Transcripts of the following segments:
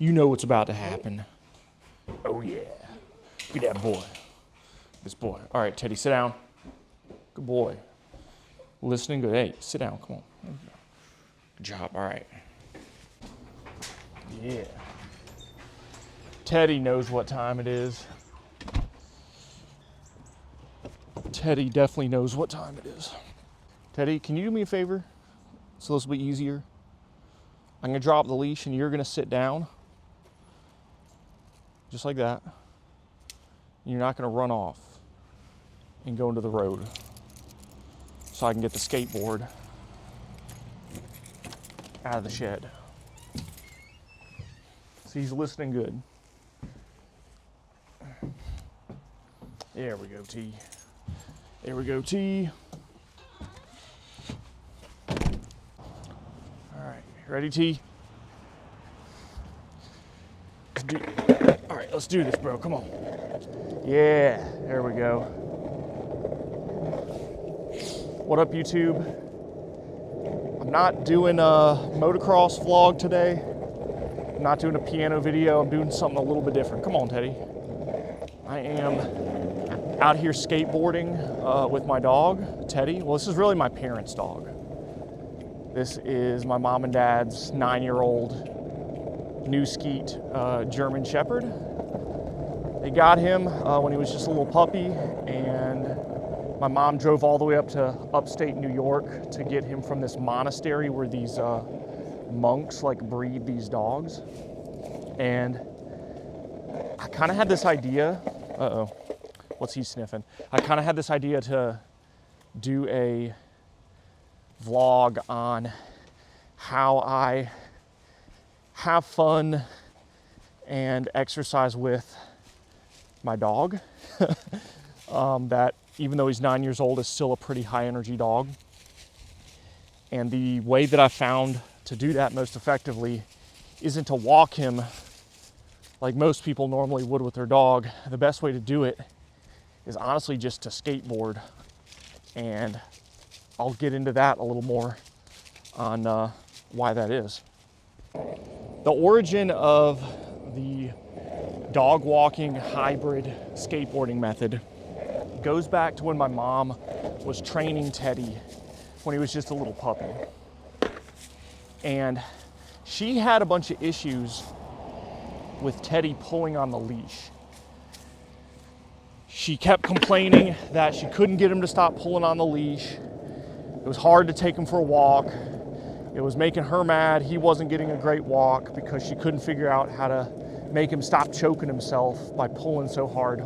You know what's about to happen. Oh yeah. Look at that boy. This boy. All right, Teddy, sit down. Good boy. Listening good. Hey, sit down. Come on. Good job. All right. Yeah. Teddy knows what time it is. Teddy definitely knows what time it is. Teddy, can you do me a favor? So this will be easier. I'm gonna drop the leash and you're gonna sit down. Just like that. You're not gonna run off and go into the road. So I can get the skateboard out of the shed. So he's listening good. There we go, T. There we go, T. All right, ready, T? All right, let's do this, bro. Come on. Yeah, there we go. What up, YouTube? I'm not doing a motocross vlog today. I'm not doing a piano video. I'm doing something a little bit different. Come on, Teddy. I am out here skateboarding with my dog, Teddy. Well, this is really my parents' dog. This is my mom and dad's 9-year-old new skeet German Shepherd. They got him when he was just a little puppy, and my mom drove all the way up to upstate New York to get him from this monastery where these monks like breed these dogs. And I kind of had this idea, uh-oh. What's he sniffing? I kind of had this idea to do a vlog on how I have fun and exercise with my dog. That even though he's 9 years old, is still a pretty high energy dog. And the way that I found to do that most effectively isn't to walk him like most people normally would with their dog. The best way to do it is honestly just to skateboard, and I'll get into that a little more on why that is. The origin of the dog walking hybrid skateboarding method goes back to when my mom was training Teddy when he was just a little puppy. And she had a bunch of issues with Teddy pulling on the leash. She kept complaining that she couldn't get him to stop pulling on the leash. It was hard to take him for a walk. It was making her mad. He wasn't getting a great walk because she couldn't figure out how to make him stop choking himself by pulling so hard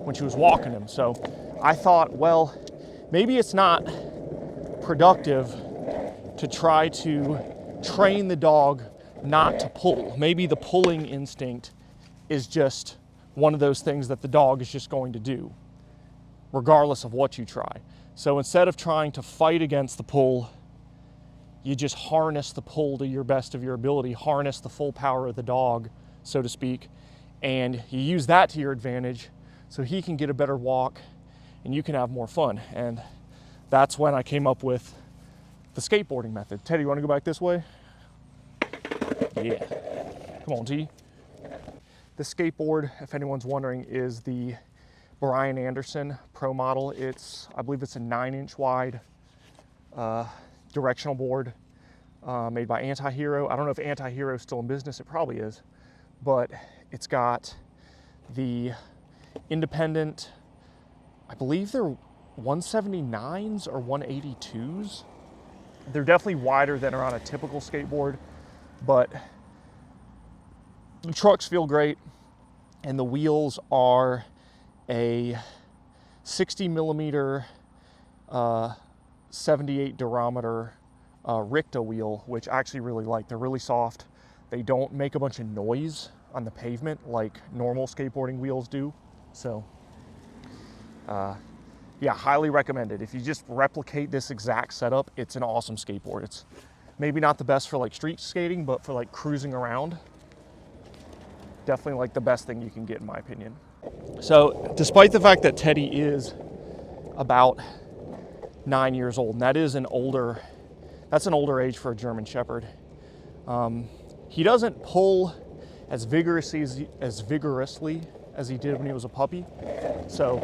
when she was walking him. So I thought, well, maybe it's not productive to try to train the dog not to pull. Maybe the pulling instinct is just one of those things that the dog is just going to do, regardless of what you try. So instead of trying to fight against the pull, you just harness the pull to your best of your ability, harness the full power of the dog, so to speak, and you use that to your advantage so he can get a better walk and you can have more fun. And that's when I came up with the skateboarding method. Teddy, you want to go back this way? Yeah. Come on, T. The skateboard, if anyone's wondering, is the Brian Anderson Pro model. I believe it's a 9-inch wide directional board made by Anti-Hero. I don't know if Anti-Hero is still in business. It probably is. But it's got the independent, I believe they're 179s or 182s. They're definitely wider than are on a typical skateboard, but the trucks feel great, and the wheels are a 60 millimeter 78 durometer Ricta wheel, which I actually really like. They're really soft. They don't make a bunch of noise on the pavement like normal skateboarding wheels do. So yeah, highly recommended. If you just replicate this exact setup, it's an awesome skateboard. It's maybe not the best for like street skating, but for like cruising around, definitely like the best thing you can get in my opinion. So despite the fact that Teddy is about 9 years old, and that's an older age for a German Shepherd, he doesn't pull as vigorously as he did when he was a puppy. So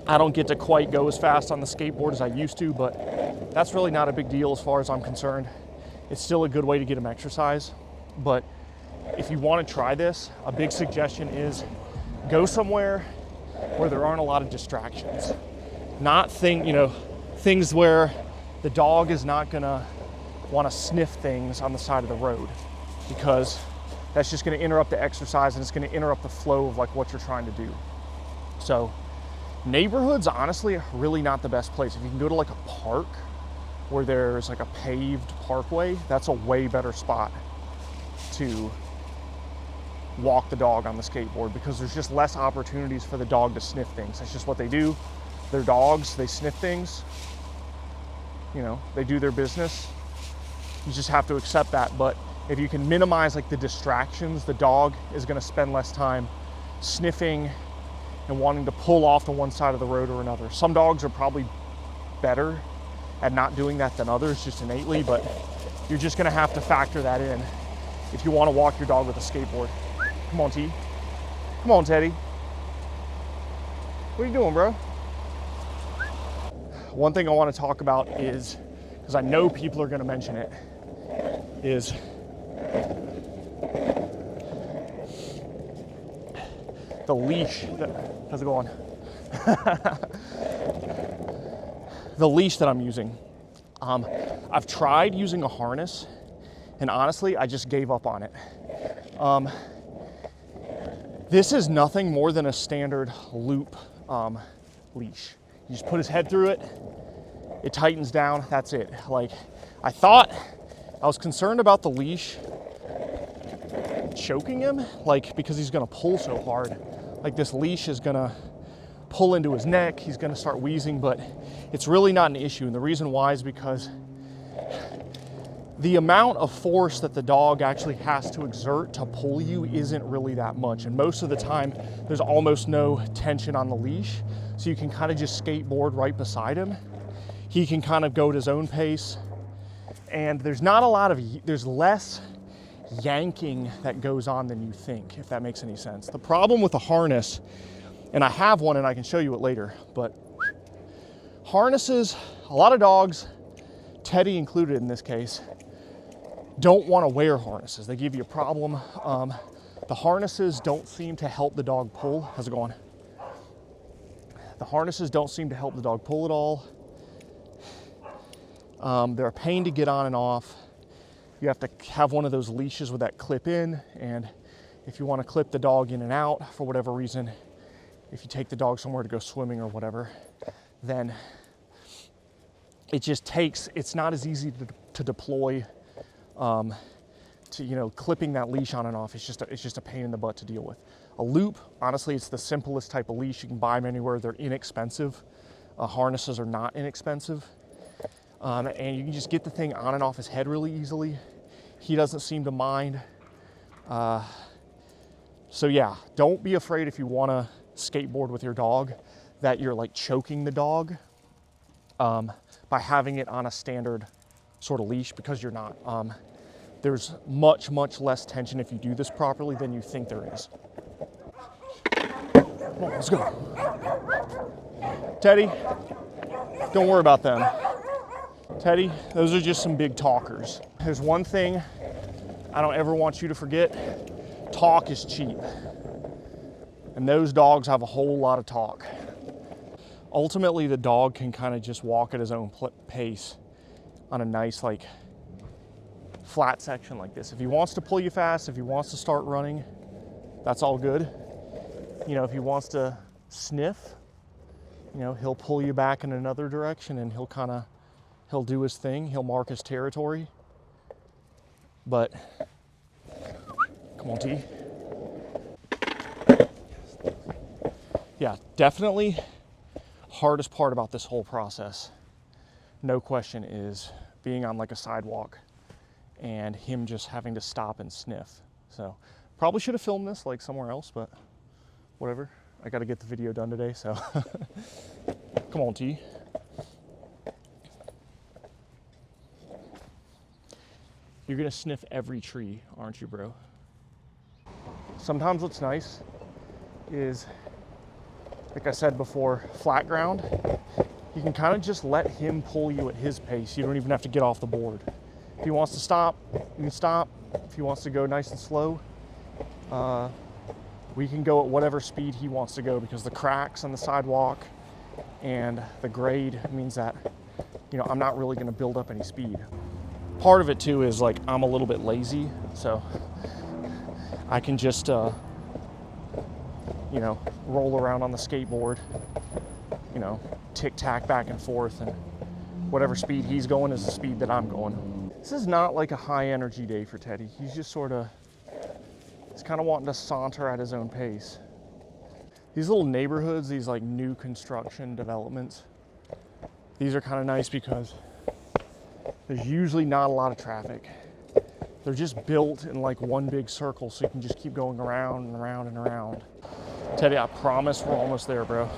I don't get to quite go as fast on the skateboard as I used to, but that's really not a big deal as far as I'm concerned. It's still a good way to get him exercise. But if you want to try this, a big suggestion is go somewhere where there aren't a lot of distractions. Not things where the dog is not gonna want to sniff things on the side of the road, because that's just going to interrupt the exercise and it's going to interrupt the flow of like what you're trying to do. So neighborhoods, honestly, are really not the best place. If you can go to like a park where there's like a paved parkway, that's a way better spot to walk the dog on the skateboard, because there's just less opportunities for the dog to sniff things. That's just what they do. They're dogs, they sniff things. You know, they do their business. You just have to accept that. But if you can minimize like the distractions, the dog is going to spend less time sniffing and wanting to pull off to one side of the road or another. Some dogs are probably better at not doing that than others, just innately, but you're just going to have to factor that in if you want to walk your dog with a skateboard. Come on, T. Come on, Teddy. What are you doing, bro? One thing I want to talk about is, because I know people are going to mention it, is the leash. How's it going? The leash that I'm using. I've tried using a harness, and honestly, I just gave up on it. This is nothing more than a standard loop leash. You just put his head through it, it tightens down, that's it. Like, I was concerned about the leash choking him, like, because he's gonna pull so hard. Like, this leash is gonna pull into his neck, he's gonna start wheezing, but it's really not an issue. And the reason why is because the amount of force that the dog actually has to exert to pull you isn't really that much. And most of the time, there's almost no tension on the leash. So you can kind of just skateboard right beside him. He can kind of go at his own pace. And there's less yanking that goes on than you think, if that makes any sense. The problem with a harness, and I have one and I can show you it later, but harnesses, a lot of dogs, Teddy included in this case, don't want to wear harnesses. They give you a problem. The harnesses don't seem to help the dog pull. How's it going? The harnesses don't seem to help the dog pull at all. They're a pain to get on and off. You have to have one of those leashes with that clip in, and if you want to clip the dog in and out for whatever reason, if you take the dog somewhere to go swimming or whatever, then it's not as easy to deploy. Clipping that leash on and off, it's just a pain in the butt to deal with. A loop, honestly, it's the simplest type of leash. You can buy them anywhere. They're inexpensive. Harnesses are not inexpensive. And you can just get the thing on and off his head really easily. He doesn't seem to mind. So yeah, don't be afraid if you want to skateboard with your dog that you're like choking the dog by having it on a standard sort of leash, because you're not. There's much, much less tension if you do this properly than you think there is. Come on, let's go. Teddy, don't worry about them. Teddy, those are just some big talkers. There's one thing I don't ever want you to forget. Talk is cheap. And those dogs have a whole lot of talk. Ultimately, the dog can kind of just walk at his own pace on a nice, like, flat section like this. If he wants to pull you fast, if he wants to start running, that's all good. You know, if he wants to sniff, you know, he'll pull you back in another direction and he'll do his thing. He'll mark his territory. But, come on, T. Yeah, definitely hardest part about this whole process, no question, is being on like a sidewalk and him just having to stop and sniff. So probably should have filmed this like somewhere else, but whatever. I got to get the video done today, so come on, T. You're gonna sniff every tree, aren't you, bro? sometimes what's nice is, like I said before, flat ground, you can kind of just let him pull you at his pace. You don't even have to get off the board. If he wants to stop, you can stop. If he wants to go nice and slow, we can go at whatever speed he wants to go, because the cracks on the sidewalk and the grade means that, you know, I'm not really going to build up any speed. Part of it too is like I'm a little bit lazy, so I can just, you know, roll around on the skateboard, you know, tic-tac back and forth, and whatever speed he's going is the speed that I'm going. This is not like a high energy day for Teddy. He's just sort of, he's kind of wanting to saunter at his own pace. These little neighborhoods, these like new construction developments, these are kind of nice because there's usually not a lot of traffic. They're just built in like one big circle, so you can just keep going around and around and around. Teddy, I promise we're almost there, bro.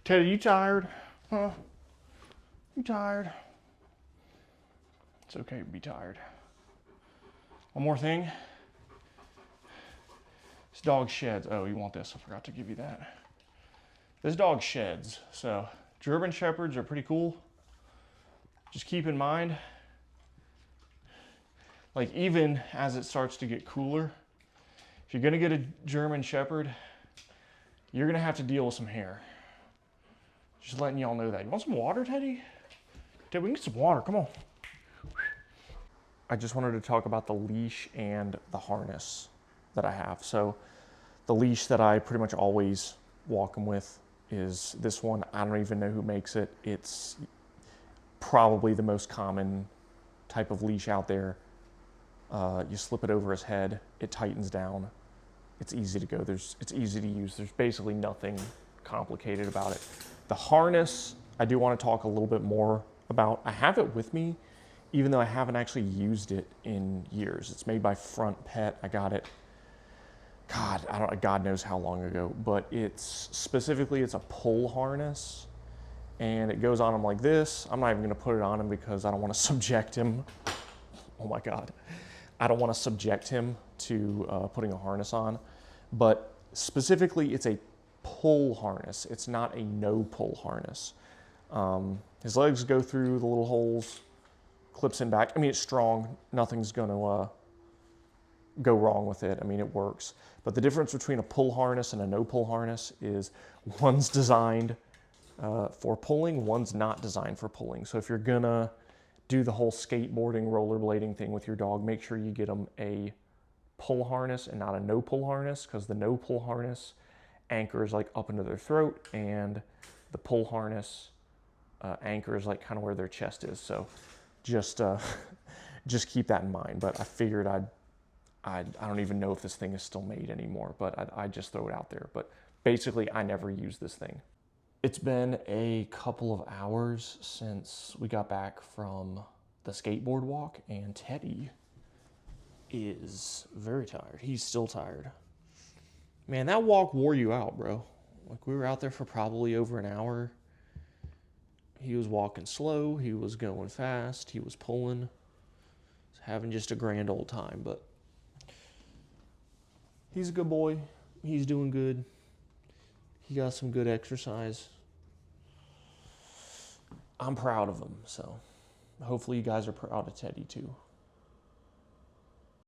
Teddy, you tired? Huh? You tired? It's okay to be tired. One more thing. This dog sheds. Oh, you want this? I forgot to give you that. This dog sheds. So German Shepherds are pretty cool. Just keep in mind, like even as it starts to get cooler, if you're gonna get a German Shepherd, you're gonna have to deal with some hair. Just letting y'all know that. You want some water, Teddy? Teddy, we can get some water, come on. I just wanted to talk about the leash and the harness that I have. So the leash that I pretty much always walk them with is this one. I don't even know who makes it. It's probably the most common type of leash out there. You slip it over his head, it tightens down. It's easy to go. It's easy to use. There's basically nothing complicated about it. The harness, I do want to talk a little bit more about. I have it with me, even though I haven't actually used it in years. It's made by Front Pet. I got it, God knows how long ago, but it's specifically, it's a pull harness, and it goes on him like this. I'm not even going to put it on him because I don't want to subject him. Oh my God. I don't want to subject him to putting a harness on, but specifically it's a pull harness. It's not a no pull harness. His legs go through the little holes, clips in back. I mean, it's strong. Nothing's going to go wrong with it. I mean, it works. But the difference between a pull harness and a no pull harness is one's designed for pulling, one's not designed for pulling. So if you're gonna do the whole skateboarding, rollerblading thing with your dog, make sure you get them a pull harness and not a no pull harness, because the no pull harness anchors like up into their throat, and the pull harness anchors like kind of where their chest is. So just keep that in mind. But I figured I don't even know if this thing is still made anymore, but I just throw it out there. But basically, I never use this thing. It's been a couple of hours since we got back from the skateboard walk, and Teddy is very tired. He's still tired. Man, that walk wore you out, bro. Like, we were out there for probably over an hour. He was walking slow. He was going fast. He was pulling. He's having just a grand old time, but he's a good boy. He's doing good. He got some good exercise. I'm proud of him, so hopefully you guys are proud of Teddy too.